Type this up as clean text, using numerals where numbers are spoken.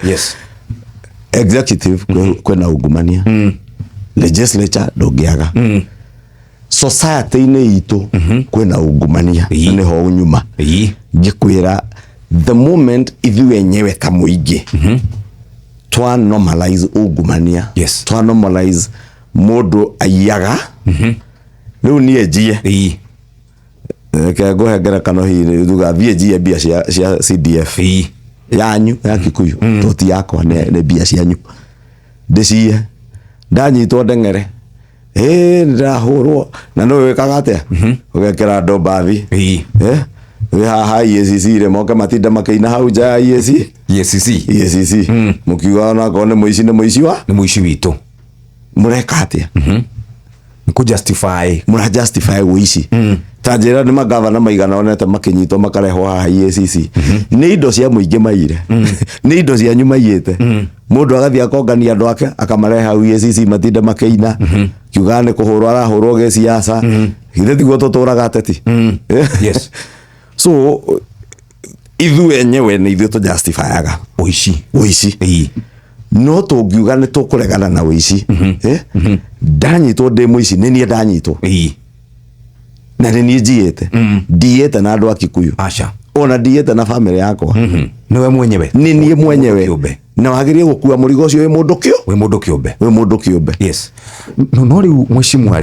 Yes. Executive kwena ungumania. Legislature ndungiaga. Society-inĩ itu kwena ungumania. Nĩ ho unyuma. Ngikwĩra the moment ithuĩ enyewe ta mũingĩ twa normalize ungumania. Yes. Twa normalize mundu aiyaga. Rĩu niĩ njie. Ke ngohengera kano hihi tugathie njie mbia cia CDF. Yanyu ya Kikuyu toti yakwa ne mbia cianyu. Ndĩcie ndanyitwo ndeng'ere. Ndahũrwo na no wĩkaga atĩa ũgekĩra ndo mbathi. We haha EACC re moke matinda makĩina hau nja ya EACC mũkiuga ona ko nĩ mũici nĩ mũici witũ mũreka atĩa ku justify ũici. Ta njĩra nĩ magavana maigana onete makĩnyitwo makarehwo haha EACC. Nĩ indo cia mũingĩ maire. Nĩ indo cianyu maiyĩte. Mũndũ agathii akongania andũ ake akamareha hau EACC matinda makĩina. Kiuga nĩ kũhũrwo arahũrwo gĩciaca. Githĩ tiguo tũtũraga ateti. Yes. So ithuĩ enyewe nĩ ithuĩ tũ justifyaga ũici. No tũngiuga nĩ tũkũregana na ũici. Ndanyitwo ndĩ mũici nĩ niĩ ndanyitwo. Na nĩ niĩ njiĩte. Ndiĩte na andũ a Kikuyu. Aca. Ona ndiĩte na family yakwa. Nĩwe mwenyewe. Nĩ niĩ mwenyewe. Na wagĩrĩire gũkua mũrigo ũcio wĩ mũndũ kĩũmbe. Yes. No rĩu mheshimiwa